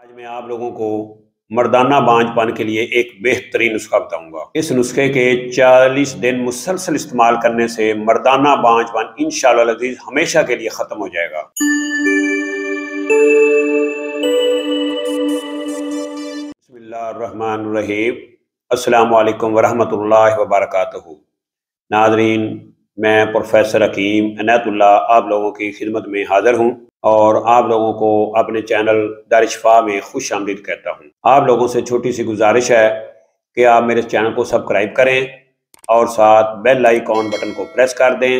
آج میں آپ لوگوں کو مردانہ بانجھپن کے لیے ایک بہترین نسخہ بتاؤں گا۔ اس نسخے کے 40 دن مسلسل استعمال کرنے سے مردانہ بانجھپن انشاءاللہ العزیز ہمیشہ کے لیے ختم ہو جائے گا۔ بسم اللہ الرحمن الرحیم۔ السلام علیکم ورحمۃ اللہ وبرکاتہ۔ ناظرین، میں پروفیسر حکیم عنایت اللہ آپ لوگوں کی خدمت میں حاضر ہوں اور آپ لوگوں کو اپنے چینل دار شفا میں خوش آمدید کہتا ہوں۔ آپ لوگوں سے چھوٹی سی گزارش ہے کہ آپ میرے چینل کو سبسکرائب کریں اور ساتھ بیل آئیکن بٹن کو پریس کر دیں،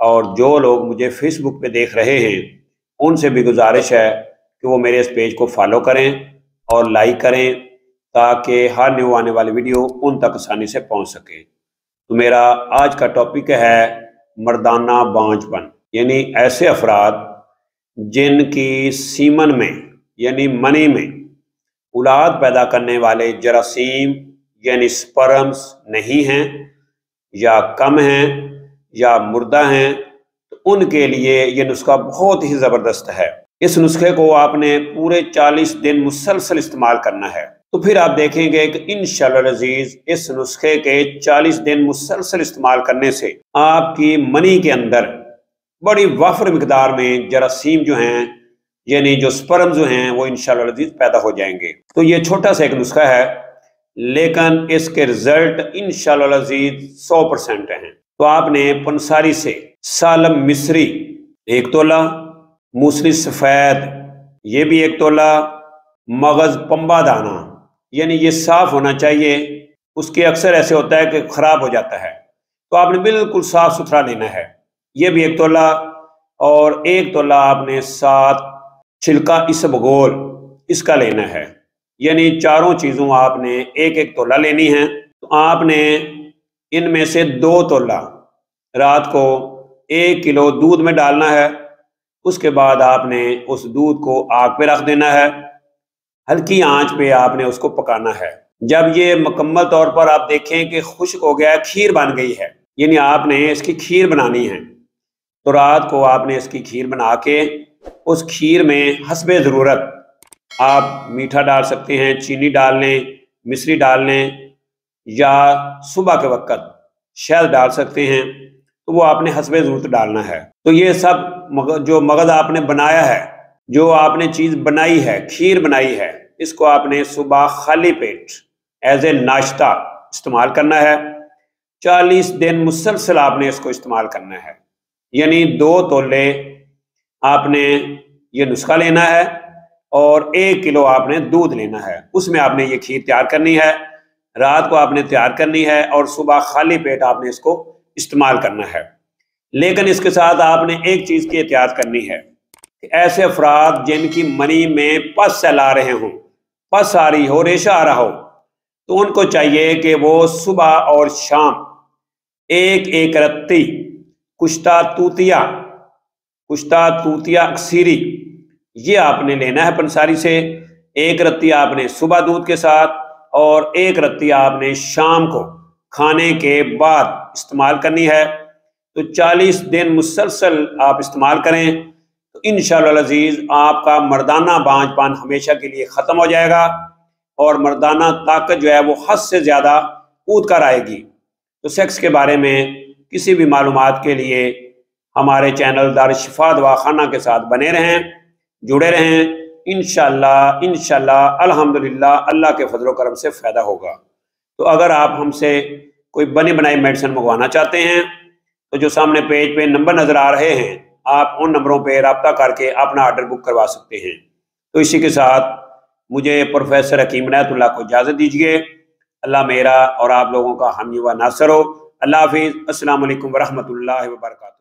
اور جو لوگ مجھے فیس بک پہ دیکھ رہے ہیں ان سے بھی گزارش ہے کہ وہ میرے اس پیج کو فالو کریں اور لائک کریں تاکہ ہر نیو آنے والی ویڈیو ان تک آسانی سے پہنچ سکے۔ تو میرا آج کا ٹاپک ہے مردانہ بانجھپن، یعنی ایسے افراد جن کی سیمن میں یعنی منی میں اولاد پیدا کرنے والے جراثیم یعنی سپرمز نہیں ہیں یا کم ہیں یا مردہ ہیں، تو ان کے لیے یہ نسخہ بہت ہی زبردست ہے۔ اس نسخے کو آپ نے پورے 40 دن مسلسل استعمال کرنا ہے، تو پھر آپ دیکھیں گے کہ انشاءاللہ العزیز اس نسخے کے 40 دن مسلسل استعمال کرنے سے آپ کی منی کے اندر بڑی وافر مقدار میں جراثیم جو ہیں یعنی جو سپرم جو ہیں وہ انشاءاللہ العزیز پیدا ہو جائیں گے۔ تو یہ چھوٹا سا ایک نسخہ ہے لیکن اس کے رزلٹ انشاءاللہ العزیز 100% ہیں۔ تو آپ نے پنساری سے سالم مصری 1 تولہ، موسلی سفید یہ بھی 1 تولہ، مغز پمبا دانہ یعنی یہ صاف ہونا چاہیے، اس کے اکثر ایسے ہوتا ہے کہ خراب ہو جاتا ہے، تو آپ نے بالکل صاف ستھرا لینا ہے، یہ بھی 1 تولہ، اور 1 تولہ آپ نے ساتھ چھلکا اسبگول اس کا لینا ہے، یعنی چاروں چیزوں آپ نے 1 تولہ لینی ہیں۔ تو آپ نے ان میں سے 2 تولہ رات کو 1 کلو دودھ میں ڈالنا ہے، اس کے بعد آپ نے اس دودھ کو آگ پہ رکھ دینا ہے، ہلکی آنچ پہ آپ نے اس کو پکانا ہے۔ جب یہ مکمل طور پر آپ دیکھیں کہ خشک ہو گیا ہے، کھیر بن گئی ہے، یعنی آپ نے اس کی کھیر بنانی ہے، تو رات کو آپ نے اس کی کھیر بنا کے اس کھیر میں حسب ضرورت آپ میٹھا ڈال سکتے ہیں، چینی ڈال لیں، مصری ڈال لیں، یا صبح کے وقت شہد ڈال سکتے ہیں، تو وہ آپ نے حسب ضرورت ڈالنا ہے۔ تو یہ سب جو مغز آپ نے بنایا ہے، جو آپ نے چیز بنائی ہے، کھیر بنائی ہے، اس کو آپ نے صبح خالی پیٹ ایز اے ناشتہ استعمال کرنا ہے۔ 40 دن مسلسل آپ نے اس کو استعمال کرنا ہے، یعنی 2 تولے آپ نے یہ نسخہ لینا ہے اور 1 کلو آپ نے دودھ لینا ہے، اس میں آپ نے یہ کھیر تیار کرنی ہے، رات کو آپ نے تیار کرنی ہے اور صبح خالی پیٹ آپ نے اس کو استعمال کرنا ہے۔ لیکن اس کے ساتھ آپ نے ایک چیز کی احتیاط کرنی ہے کہ ایسے افراد جن کی منی میں پس سیل آ رہے ہوں، پس آ رہی ہو، ریشہ آ رہا ہو، تو ان کو چاہیے کہ وہ صبح اور شام 1 رتی کشتہ توتیا اکسیری یہ آپ نے لینا ہے پنساری سے، 1 رتی آپ نے صبح دودھ کے ساتھ اور 1 رتی آپ نے شام کو کھانے کے بعد استعمال کرنی ہے۔ تو 40 دن مسلسل آپ استعمال کریں تو انشاءاللہ العزیز آپ کا مردانہ بانجھپن ہمیشہ کے لیے ختم ہو جائے گا، اور مردانہ طاقت جو ہے وہ حد سے زیادہ اود کر آئے گی۔ تو سیکس کے بارے میں کسی بھی معلومات کے لیے ہمارے چینل دار شفا دواخانہ کے ساتھ بنے رہیں، جڑے رہیں، انشاءاللہ الحمدللہ اللہ کے فضل و کرم سے فائدہ ہوگا۔ تو اگر آپ ہم سے کوئی بنی بنائی میڈیسن منگوانا چاہتے ہیں تو جو سامنے پیج پہ نمبر نظر آ رہے ہیں، آپ ان نمبروں پہ رابطہ کر کے اپنا آرڈر بک کروا سکتے ہیں۔ تو اسی کے ساتھ مجھے پروفیسر حکیم عنایت اللہ کو اجازت دیجیے۔ اللہ میرا اور آپ لوگوں کا حامی و ناصر ہو۔ اللہ حافظ۔ السلام علیکم ورحمۃ اللہ وبرکاتہ۔